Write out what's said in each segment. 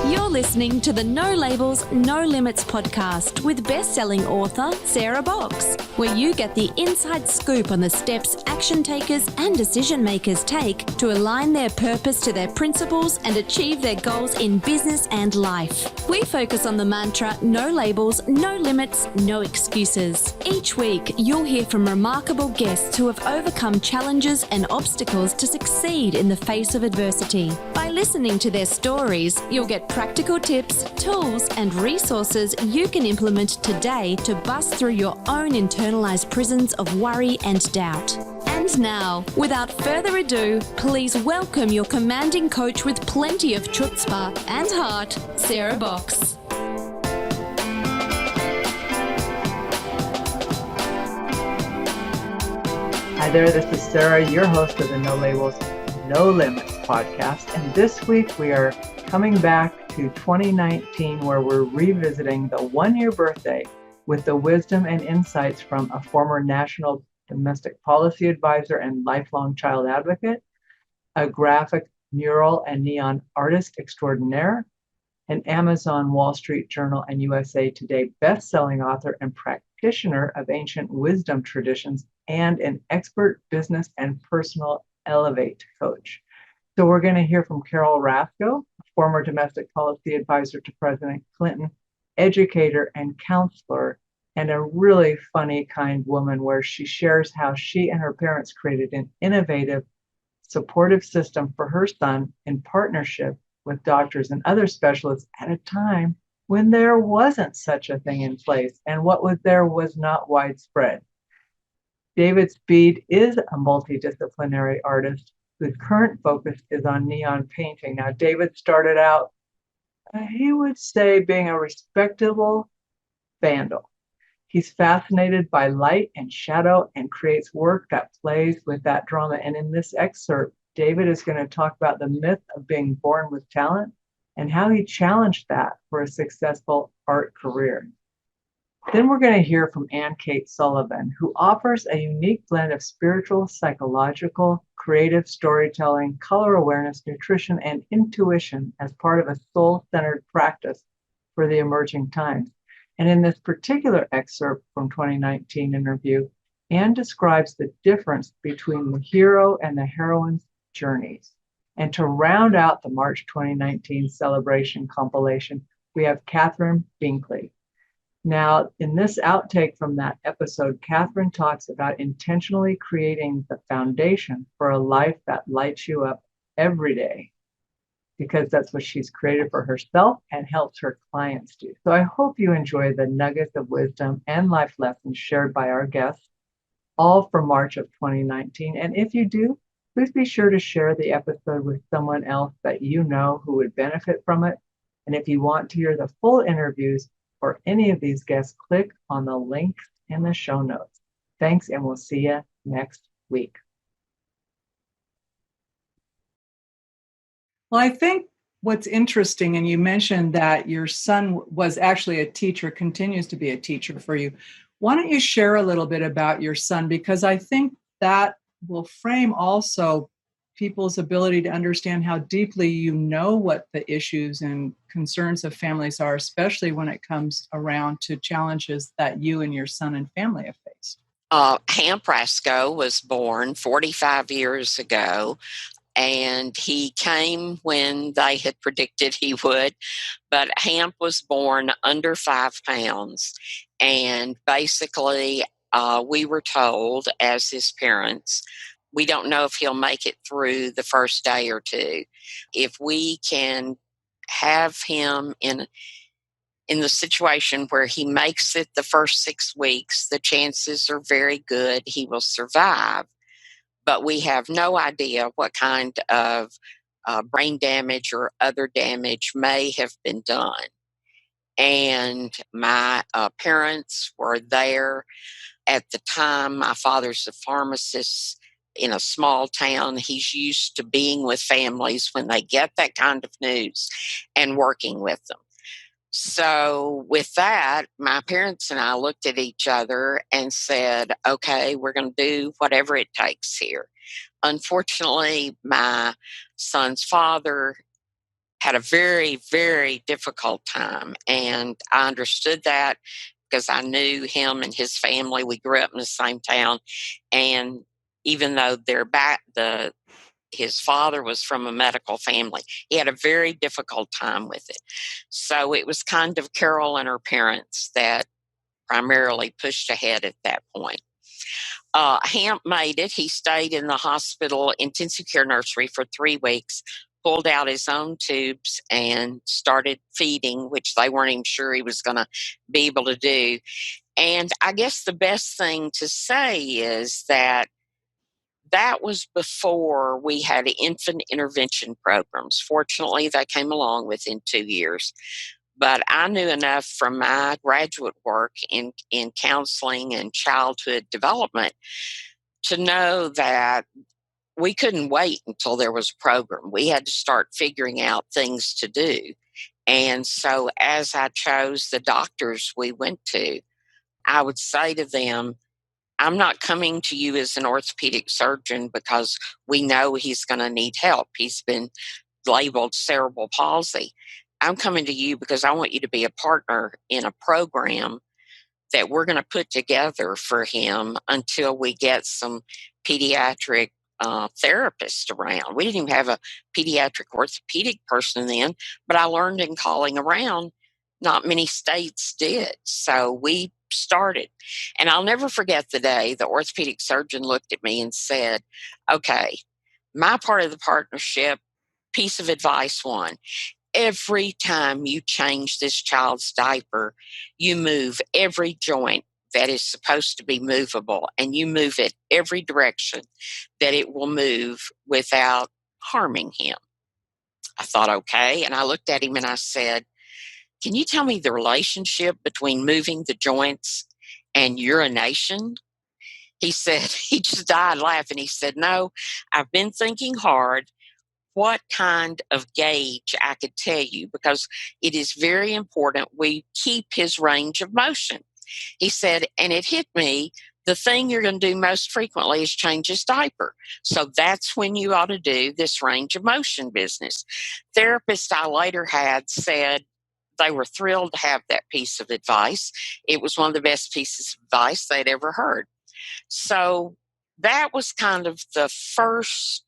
You're listening to the No Labels, No Limits podcast with best-selling author Sarah Boxx, where you get the inside scoop on the steps action takers and decision makers take to align their purpose to their principles and achieve their goals in business and life. We focus on the mantra, no labels, no limits, no excuses. Each week, you'll hear from remarkable guests who have overcome challenges and obstacles to succeed in the face of adversity. By listening to their stories, you'll get practical tips, tools, and resources you can implement today to bust through your own internalized prisons of worry and doubt. And now, without further ado, please welcome your commanding coach with plenty of chutzpah and heart, Sarah Boxx. Hi there, this is Sarah, your host of the No Labels, No Limits podcast. And this week we are coming back to 2019, where we're revisiting the one-year birthday with the wisdom and insights from a former national domestic policy advisor and lifelong child advocate, a graphic, mural, and neon artist extraordinaire, an Amazon, Wall Street Journal, and USA Today best-selling author and practitioner of ancient wisdom traditions, and an expert business and personal elevate coach. So we're going to hear from Carol Rasko, former domestic policy advisor to President Clinton, educator and counselor, and a really funny, kind woman, where she shares how she and her parents created an innovative, supportive system for her son in partnership with doctors and other specialists at a time when there wasn't such a thing in place, and what was there was not widespread. David Speed is a multidisciplinary artist whose current focus is on neon painting. Now, David started out, he would say, being a respectable vandal. He's fascinated by light and shadow and creates work that plays with that drama. And in this excerpt, David is going to talk about the myth of being born with talent and how he challenged that for a successful art career. Then we're going to hear from Ann Kate Sullivan, who offers a unique blend of spiritual, psychological, creative storytelling, color awareness, nutrition, and intuition as part of a soul-centered practice for the emerging times. And in this particular excerpt from 2019 interview, Ann describes the difference between the hero and the heroine's journeys. And to round out the March 2019 celebration compilation, we have Catherine Binkley. Now, in this outtake from that episode, Catherine talks about intentionally creating the foundation for a life that lights you up every day, because that's what she's created for herself and helps her clients do. So I hope you enjoy the nuggets of wisdom and life lessons shared by our guests, all for March of 2019. And if you do, please be sure to share the episode with someone else that you know who would benefit from it. And if you want to hear the full interviews or any of these guests, click on the links in the show notes. Thanks, and we'll see you next week. Well, I think what's interesting, and you mentioned that your son was actually a teacher, continues to be a teacher for you. Why don't you share a little bit about your son? Because I think that will frame also people's ability to understand how deeply you know what the issues and concerns of families are, especially when it comes around to challenges that you and your son and family have faced. Hamp Rasko was born 45 years ago, and he came when they had predicted he would. But Hamp was born under 5 pounds, and basically we were told as his parents, we don't know if he'll make it through the first day or two. If we can have him in the situation where he makes it the first 6 weeks, the chances are very good he will survive. But we have no idea what kind of brain damage or other damage may have been done. And my parents were there at the time. My father's a pharmacist in a small town. He's used to being with families when they get that kind of news and working with them. So with that, my parents and I looked at each other and said, okay, we're going to do whatever it takes here. Unfortunately, my son's father had a very, very difficult time. And I understood that because I knew him and his family. We grew up in the same town. And even though his father was from a medical family, he had a very difficult time with it. So it was kind of Carol and her parents that primarily pushed ahead at that point. Hamp made it. He stayed in the hospital intensive care nursery for 3 weeks, pulled out his own tubes, and started feeding, which they weren't even sure he was going to be able to do. And I guess the best thing to say is that was before we had infant intervention programs. Fortunately, they came along within 2 years. But I knew enough from my graduate work in counseling and childhood development to know that we couldn't wait until there was a program. We had to start figuring out things to do. And so as I chose the doctors we went to, I would say to them, I'm not coming to you as an orthopedic surgeon because we know he's going to need help. He's been labeled cerebral palsy. I'm coming to you because I want you to be a partner in a program that we're going to put together for him until we get some pediatric therapists around. We didn't even have a pediatric orthopedic person then, but I learned in calling around, not many states did. So we started. And I'll never forget the day the orthopedic surgeon looked at me and said, okay, my part of the partnership, piece of advice one, every time you change this child's diaper, you move every joint that is supposed to be movable, and you move it every direction that it will move without harming him. I thought, okay. And I looked at him and I said, can you tell me the relationship between moving the joints and urination? He said, he just died laughing. He said, no, I've been thinking hard what kind of gauge I could tell you because it is very important we keep his range of motion. He said, and it hit me, the thing you're going to do most frequently is change his diaper. So that's when you ought to do this range of motion business. Therapists I later had said they were thrilled to have that piece of advice. It was one of the best pieces of advice they'd ever heard. So that was kind of the first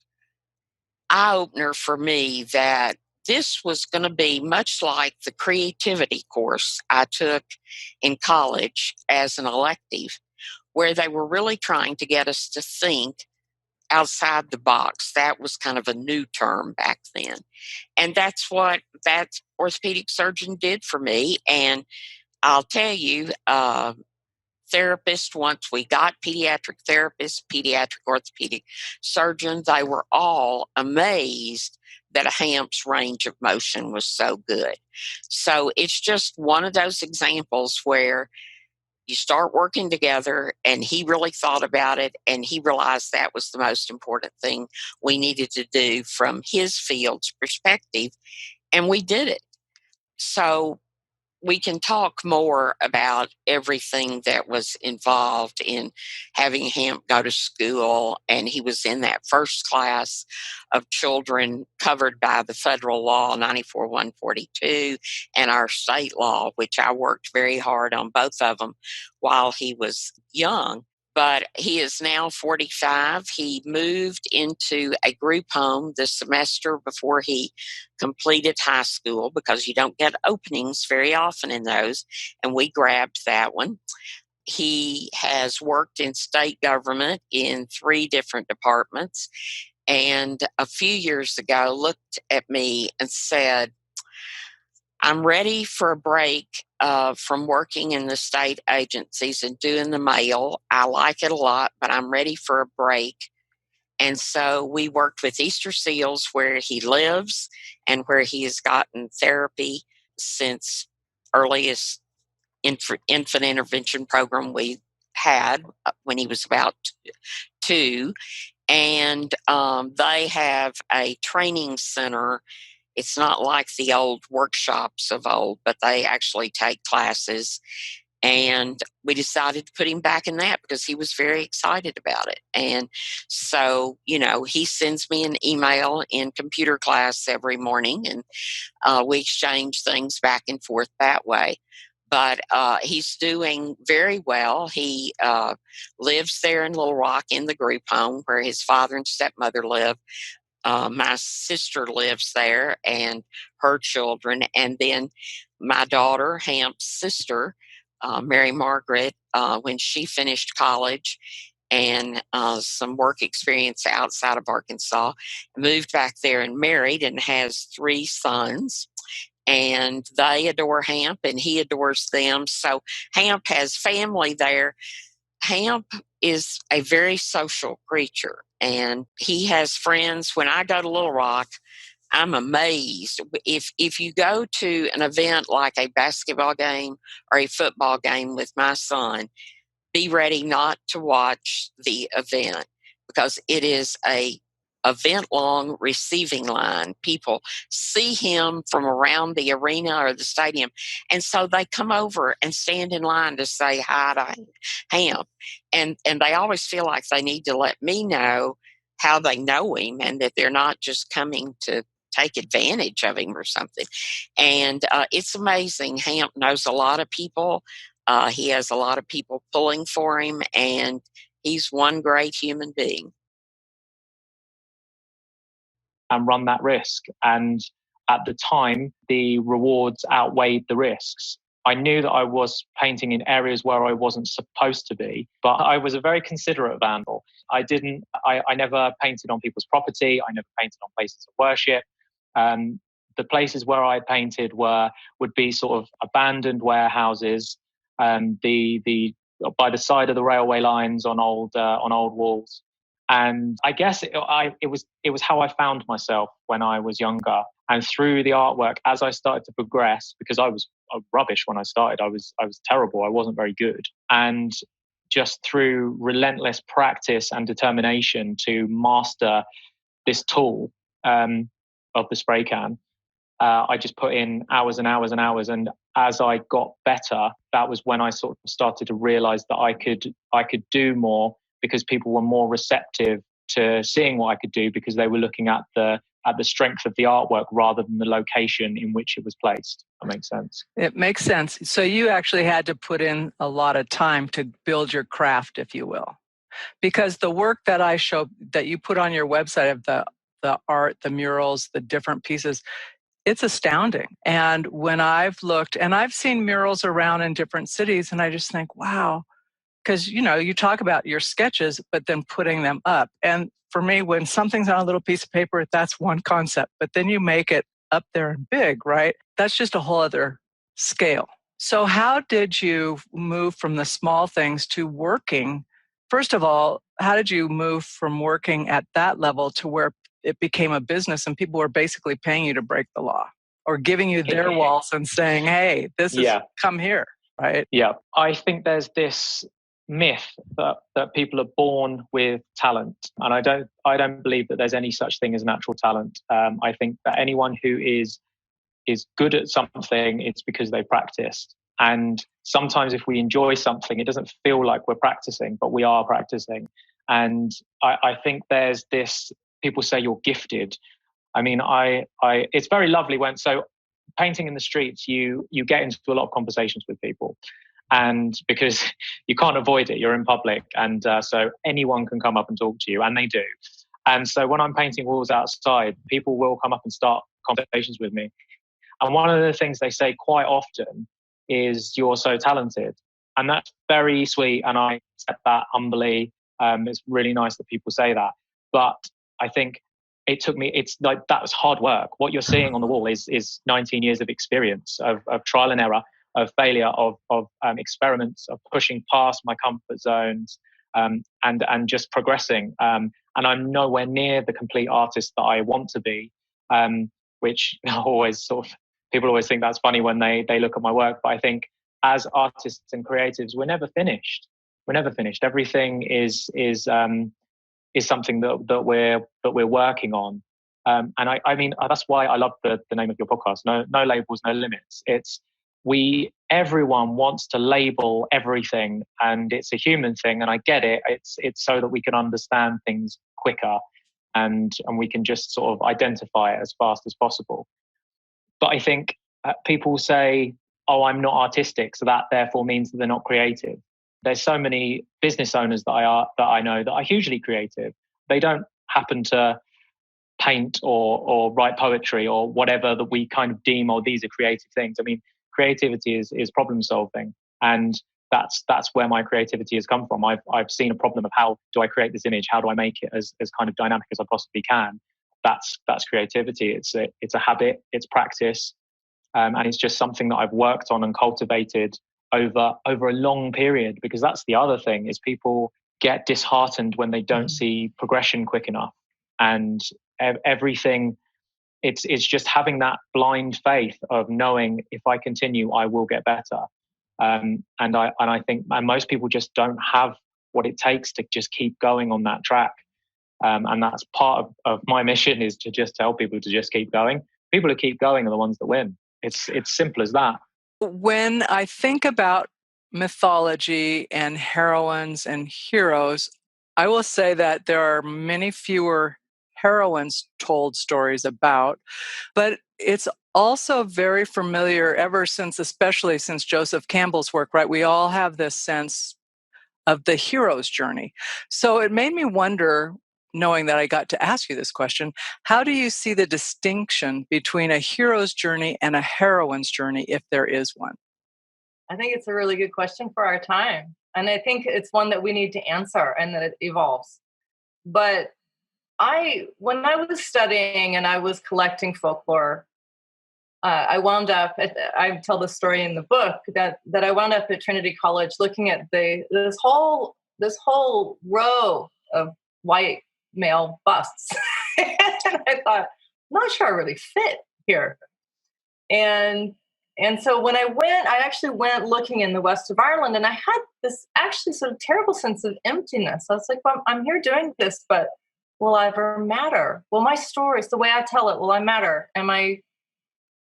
eye opener for me that this was going to be much like the creativity course I took in college as an elective, where they were really trying to get us to think outside the box. That was kind of a new term back then. And that's what that orthopedic surgeon did for me. And I'll tell you, therapist, once we got pediatric therapists, pediatric orthopedic surgeons, they were all amazed that a Hamp's range of motion was so good. So it's just one of those examples where you start working together, and he really thought about it, and he realized that was the most important thing we needed to do from his field's perspective, and we did it. So we can talk more about everything that was involved in having him go to school. And he was in that first class of children covered by the federal law 94-142 and our state law, which I worked very hard on both of them while he was young. But he is now 45. He moved into a group home the semester before he completed high school because you don't get openings very often in those, and we grabbed that one. He has worked in state government in 3 different departments, and a few years ago looked at me and said, I'm ready for a break from working in the state agencies and doing the mail. I like it a lot, but I'm ready for a break. And so we worked with Easter Seals where he lives and where he has gotten therapy since earliest infant intervention program we had when he was about 2. And they have a training center. It's not like the old workshops of old, but they actually take classes. And we decided to put him back in that because he was very excited about it. And so, he sends me an email in computer class every morning, and we exchange things back and forth that way. But he's doing very well. He lives there in Little Rock in the group home where his father and stepmother live. My sister lives there and her children. And then my daughter, Hamp's sister, Mary Margaret, when she finished college and some work experience outside of Arkansas, moved back there and married and has 3 sons. And they adore Hamp and he adores them. So Hamp has family there. Hamp is a very social creature and he has friends. When I go to Little Rock, I'm amazed. If you go to an event like a basketball game or a football game with my son, be ready not to watch the event because it is a event-long receiving line. People see him from around the arena or the stadium, and so they come over and stand in line to say hi to Hamp. And they always feel like they need to let me know how they know him and that they're not just coming to take advantage of him or something. And it's amazing. Hamp knows a lot of people. He has a lot of people pulling for him, and he's one great human being. And run that risk. And at the time, the rewards outweighed the risks. I knew that I was painting in areas where I wasn't supposed to be, but I was a very considerate vandal. I never painted on people's property. I never painted on places of worship. The places where I painted would be sort of abandoned warehouses, the by the side of the railway lines on old walls. And I guess it was how I found myself when I was younger. And through the artwork, as I started to progress, because I was rubbish when I started, I was terrible. I wasn't very good. And just through relentless practice and determination to master this tool of the spray can, I just put in hours and hours and hours. And as I got better, that was when I sort of started to realize that I could do more, because people were more receptive to seeing what I could do because they were looking at the strength of the artwork rather than the location in which it was placed. That makes sense. It makes sense. So you actually had to put in a lot of time to build your craft, if you will, because the work that I show that you put on your website of the art, the murals, the different pieces, it's astounding. And when I've looked, and I've seen murals around in different cities, and I just think, wow, because, you talk about your sketches, but then putting them up. And for me, when something's on a little piece of paper, that's one concept, but then you make it up there and big, right? That's just a whole other scale. So how did you move from the small things to working? First of all, how did you move from working at that level to where it became a business and people were basically paying you to break the law or giving you their walls and saying, hey, this is come here, right? Yeah. I think there's this myth that people are born with talent, and I don't believe that there's any such thing as natural talent. I think that anyone who is good at something, it's because they practiced. And sometimes if we enjoy something, it doesn't feel like we're practicing, but we are practicing. And I think there's this, people say you're gifted. I mean, it's very lovely so painting in the streets, you get into a lot of conversations with people. And because you can't avoid it, you're in public. And so anyone can come up and talk to you, and they do. And so when I'm painting walls outside, people will come up and start conversations with me. And one of the things they say quite often is, you're so talented. And that's very sweet. And I accept that humbly. It's really nice that people say that. But I think it's like, that was hard work. What you're seeing on the wall is 19 years of experience, of trial and error, of failure, of experiments, of pushing past my comfort zones, and just progressing. And I'm nowhere near the complete artist that I want to be, which always people always think that's funny when they look at my work. But I think as artists and creatives, we're never finished. We're never finished. Everything is something that we're working on. And I mean, that's why I love the name of your podcast. No labels, no limits. everyone wants to label everything, and it's a human thing, and I get it. It's so that we can understand things quicker, and we can just sort of identify it as fast as possible. But I think people say, oh, I'm not artistic, so that therefore means that they're not creative. There's so many business owners that I know that are hugely creative. They don't happen to paint or write poetry or whatever that we kind of deem, oh, these are creative things. I mean, creativity is problem solving, and that's where my creativity has come from. I've seen a problem of how do I create this image? How do I make it as kind of dynamic as I possibly can? That's creativity. It's a habit. It's practice, and it's just something that I've worked on and cultivated over a long period. Because that's the other thing, is people get disheartened when they don't see progression quick enough, and everything. It's just having that blind faith of knowing if I continue, I will get better. And I think most people just don't have what it takes to just keep going on that track. And that's part of my mission, is to just tell people to just keep going. People who keep going are the ones that win. It's simple as that. When I think about mythology and heroines and heroes, I will say that there are many fewer heroines told stories about, but it's also very familiar especially since Joseph Campbell's work, right? We all have this sense of the hero's journey. So it made me wonder, knowing that I got to ask you this question, how do you see the distinction between a hero's journey and a heroine's journey, if there is one? I think it's a really good question for our time. And I think it's one that we need to answer and that it evolves. But when I was studying and I was collecting folklore, I wound up I tell the story in the book that I wound up at Trinity College looking at this whole row of white male busts. And I thought, I'm not sure I really fit here. And so when I actually went looking in the west of Ireland, and I had this actually sort of terrible sense of emptiness. I was like, well, I'm here doing this, but will I ever matter? Will my stories, the way I tell it, will I matter? Am I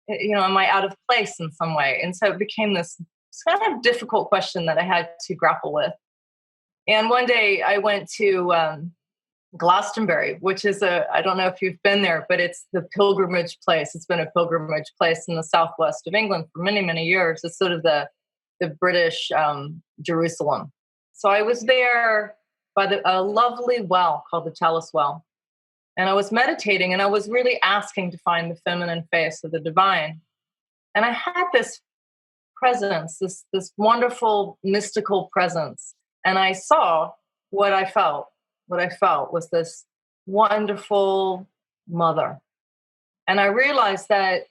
out of place in some way? And so it became this kind of difficult question that I had to grapple with. And one day I went to Glastonbury, which is I don't know if you've been there, but it's the pilgrimage place. It's been a pilgrimage place in the southwest of England for many, many years. It's sort of the British Jerusalem. So I was there by a lovely well called the Chalice Well. And I was meditating, and I was really asking to find the feminine face of the divine. And I had this presence, this wonderful mystical presence. And I saw what I felt. What I felt was this wonderful mother. And I realized that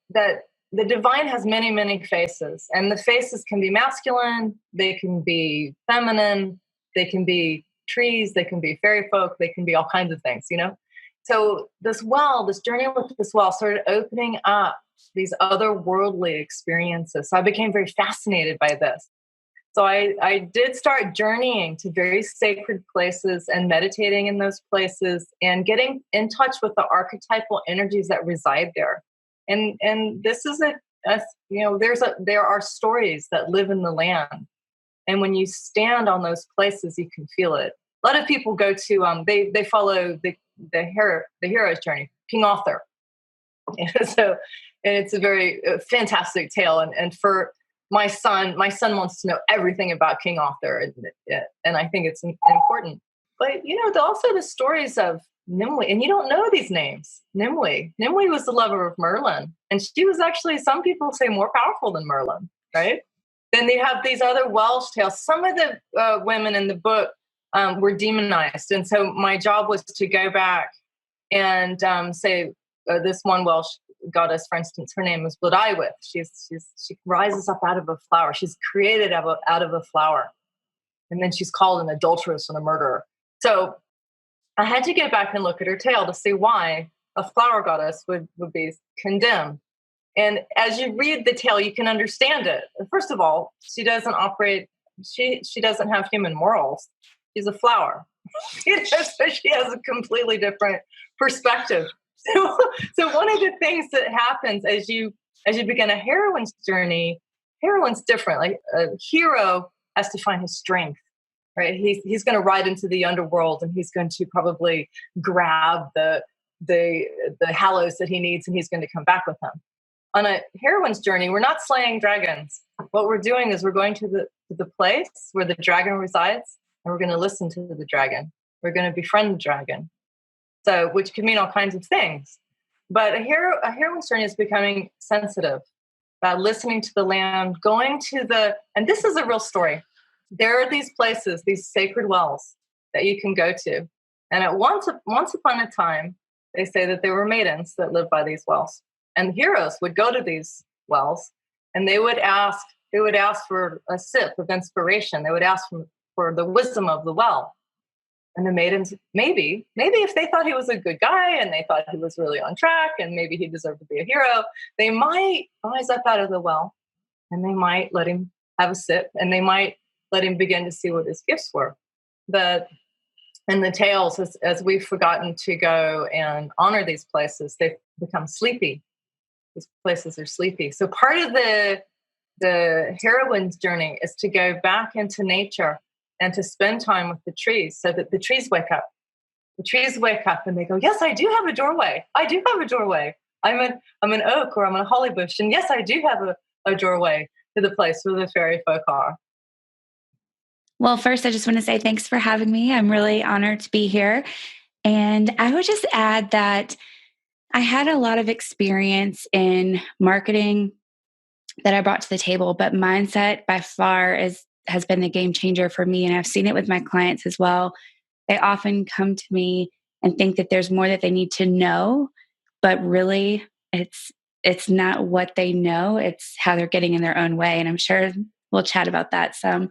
the divine has many, many faces. And the faces can be masculine, they can be feminine, they can be trees, they can be fairy folk, they can be all kinds of things, So this journey with this well started opening up these otherworldly experiences. So I became very fascinated by this. So I did start journeying to very sacred places and meditating in those places and getting in touch with the archetypal energies that reside there. And this is there are stories that live in the land. And when you stand on those places, you can feel it. A lot of people go to, they follow the hero's journey, King Arthur. And it's a very fantastic tale. And for my son wants to know everything about King Arthur. And I think it's important. But, also the stories of Nimue, and you don't know these names. Nimue was the lover of Merlin. And she was actually, some people say, more powerful than Merlin, right? Then they have these other Welsh tales. Some of the women in the book were demonized. And so my job was to go back and say this one Welsh goddess, for instance, her name is Blodaiwith. She rises up out of a flower. She's created out of a flower. And then she's called an adulteress and a murderer. So I had to go back and look at her tale to see why a flower goddess would be condemned. And as you read the tale, you can understand it. First of all, she doesn't have human morals. She's a flower. So she has a completely different perspective. So one of the things that happens as you begin a heroine's journey heroine's different. Like a hero has to find his strength, right? He's going to ride into the underworld, and he's going to probably grab the hallows that he needs, and he's going to come back with them. On a heroine's journey, we're not slaying dragons. What we're doing is we're going to the place where the dragon resides, and we're going to listen to the dragon. We're going to befriend the dragon. So, which could mean all kinds of things. But a heroine's journey is becoming sensitive, listening to the land, going to and this is a real story. There are these places, these sacred wells that you can go to. And at once upon a time, they say that there were maidens that lived by these wells. And heroes would go to these wells, and they would ask for a sip of inspiration. They would ask for the wisdom of the well. And the maidens, maybe if they thought he was a good guy and they thought he was really on track and maybe he deserved to be a hero, they might rise up out of the well, and they might let him have a sip, and they might let him begin to see what his gifts were. In the tales, as we've forgotten to go and honor these places, they've become sleepy. These places are sleepy. So part of the heroine's journey is to go back into nature and to spend time with the trees, so that the trees wake up. The trees wake up and they go, yes, I do have a doorway. I do have a doorway. I'm an oak, or I'm a holly bush. And yes, I do have a doorway to the place where the fairy folk are. Well, first, I just want to say thanks for having me. I'm really honored to be here. And I would just add that I had a lot of experience in marketing that I brought to the table, but mindset by far has been the game changer for me. And I've seen it with my clients as well. They often come to me and think that there's more that they need to know, but really it's not what they know, it's how they're getting in their own way. And I'm sure we'll chat about that some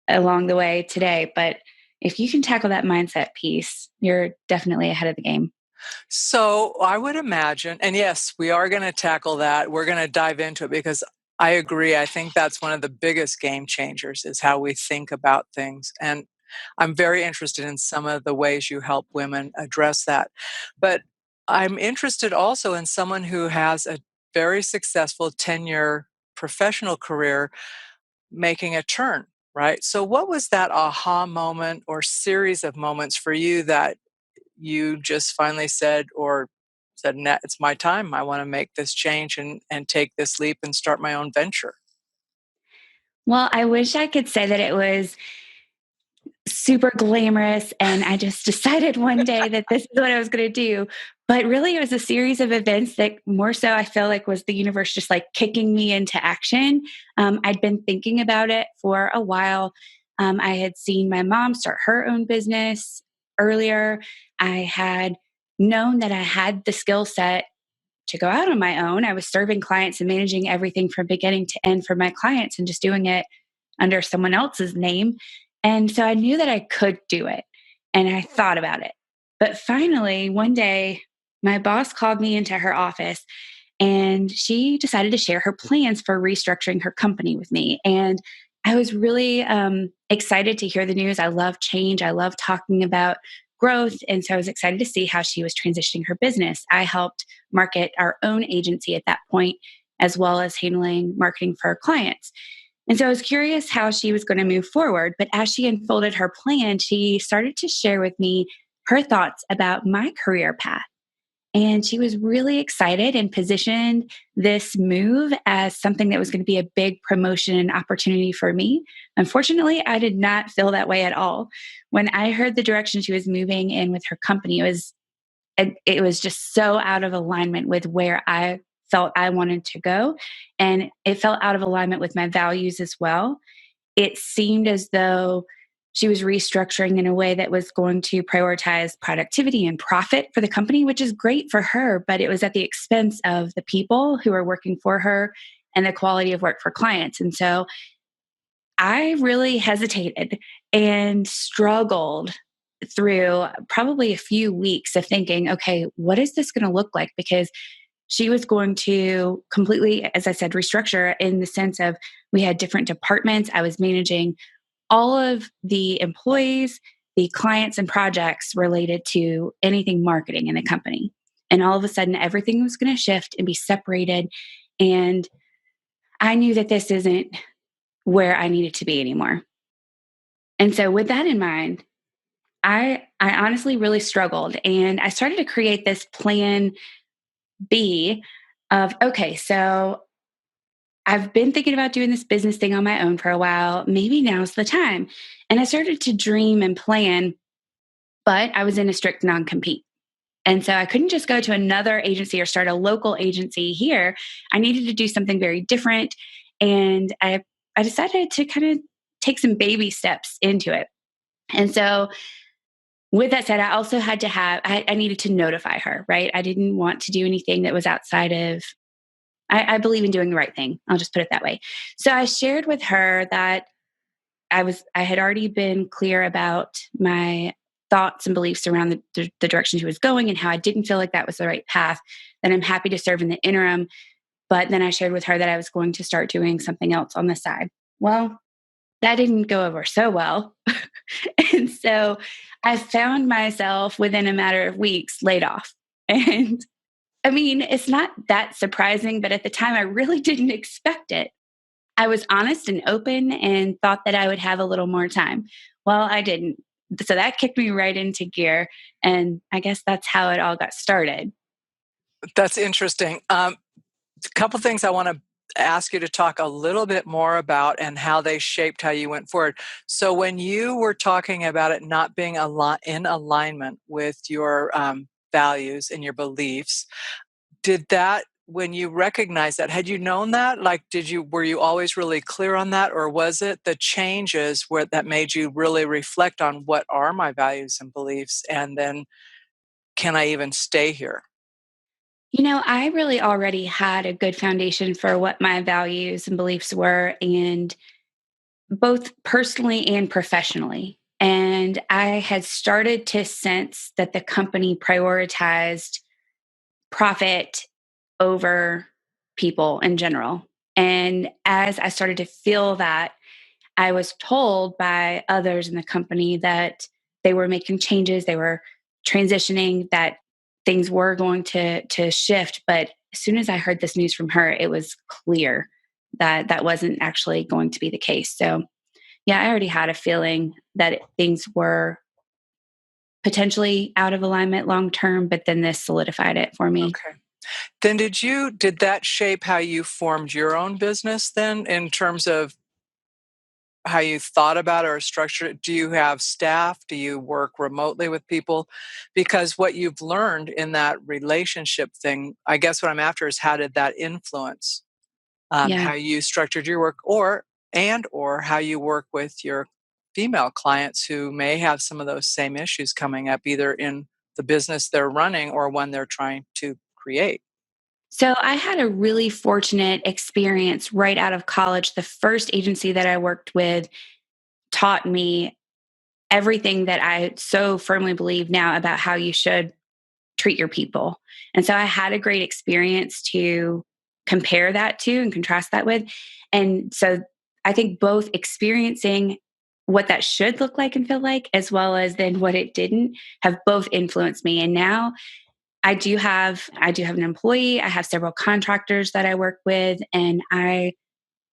along the way today. But if you can tackle that mindset piece, you're definitely ahead of the game. So I would imagine, and yes, we are going to tackle that. We're going to dive into it because I agree. I think that's one of the biggest game changers is how we think about things. And I'm very interested in some of the ways you help women address that. But I'm interested also in someone who has a very successful 10-year professional career making a turn, right? So what was that aha moment or series of moments for you that you just finally said, it's my time. I want to make this change and take this leap and start my own venture? Well, I wish I could say that it was super glamorous and I just decided one day that this is what I was going to do. But really, it was a series of events that more so I feel like was the universe just like kicking me into action. I'd been thinking about it for a while. I had seen my mom start her own business earlier. I had known that I had the skill set to go out on my own. I was serving clients and managing everything from beginning to end for my clients and just doing it under someone else's name. And so I knew that I could do it. And I thought about it. But finally, one day, my boss called me into her office and she decided to share her plans for restructuring her company with me. And I was really excited to hear the news. I love change. I love talking about growth. And so I was excited to see how she was transitioning her business. I helped market our own agency at that point, as well as handling marketing for our clients. And so I was curious how she was going to move forward. But as she unfolded her plan, she started to share with me her thoughts about my career path. And she was really excited and positioned this move as something that was going to be a big promotion and opportunity for me. Unfortunately, I did not feel that way at all. When I heard the direction she was moving in with her company, it was just so out of alignment with where I felt I wanted to go. And it felt out of alignment with my values as well. It seemed as though she was restructuring in a way that was going to prioritize productivity and profit for the company, which is great for her, but it was at the expense of the people who are working for her and the quality of work for clients. And so I really hesitated and struggled through probably a few weeks of thinking, okay, what is this going to look like? Because she was going to completely, as I said, restructure in the sense of we had different departments. I was managing all of the employees, the clients and projects related to anything marketing in the company. And all of a sudden, everything was going to shift and be separated. And I knew that this isn't where I needed to be anymore. And so with that in mind, I honestly really struggled, and I started to create this plan B of, okay, so I've been thinking about doing this business thing on my own for a while. Maybe now's the time. And I started to dream and plan, but I was in a strict non-compete. And so I couldn't just go to another agency or start a local agency here. I needed to do something very different. And I decided to kind of take some baby steps into it. And so with that said, I also had to I needed to notify her, right? I didn't want to do anything that was outside of, I believe in doing the right thing. I'll just put it that way. So I shared with her that I had already been clear about my thoughts and beliefs around the direction she was going and how I didn't feel like that was the right path, that I'm happy to serve in the interim. But then I shared with her that I was going to start doing something else on the side. Well, that didn't go over so well. And so I found myself within a matter of weeks laid off. And I mean, it's not that surprising, but at the time I really didn't expect it. I was honest and open and thought that I would have a little more time. Well, I didn't. So that kicked me right into gear. And I guess that's how it all got started. That's interesting. A couple things I want to ask you to talk a little bit more about and how they shaped how you went forward. So when you were talking about it not being in alignment with your values and your beliefs, did that, when you recognized that, had you known that? Like, were you always really clear on that? Or was it the changes that made you really reflect on what are my values and beliefs? And then can I even stay here? I really already had a good foundation for what my values and beliefs were, and both personally and professionally. And I had started to sense that the company prioritized profit over people in general. And as I started to feel that, I was told by others in the company that they were making changes, they were transitioning, that things were going to shift. But as soon as I heard this news from her, it was clear that that wasn't actually going to be the case. So yeah, I already had a feeling that things were potentially out of alignment long term, but then this solidified it for me. Okay. Then did that shape how you formed your own business then, in terms of how you thought about it or structured it? Do you have staff? Do you work remotely with people? Because what you've learned in that relationship thing, I guess what I'm after is, how did that influence how you structured your work, or how you work with your female clients who may have some of those same issues coming up, either in the business they're running or one they're trying to create? So I had a really fortunate experience right out of college. The first agency that I worked with taught me everything that I so firmly believe now about how you should treat your people. And so I had a great experience to compare that to and contrast that with. And so I think both experiencing what that should look like and feel like, as well as then what it didn't, have both influenced me. And now I do have an employee. I have several contractors that I work with, and I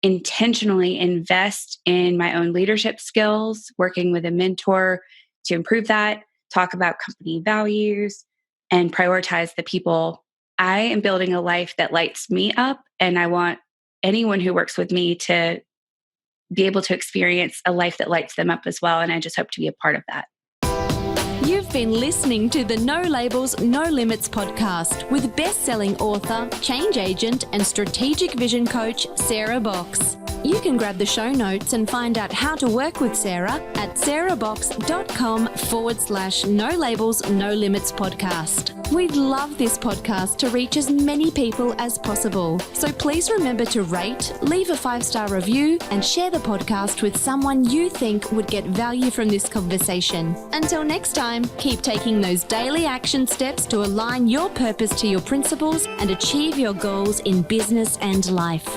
intentionally invest in my own leadership skills, working with a mentor to improve that, talk about company values, and prioritize the people. I am building a life that lights me up, and I want anyone who works with me to be able to experience a life that lights them up as well. And I just hope to be a part of that. You've been listening to the No Labels, No Limits podcast with best-selling author, change agent, and strategic vision coach, Sarah Boxx. You can grab the show notes and find out how to work with Sarah at sarahboxx.com/No Labels, No Limits podcast. We'd love this podcast to reach as many people as possible. So please remember to rate, leave a 5-star review, and share the podcast with someone you think would get value from this conversation. Until next time, keep taking those daily action steps to align your purpose to your principles and achieve your goals in business and life.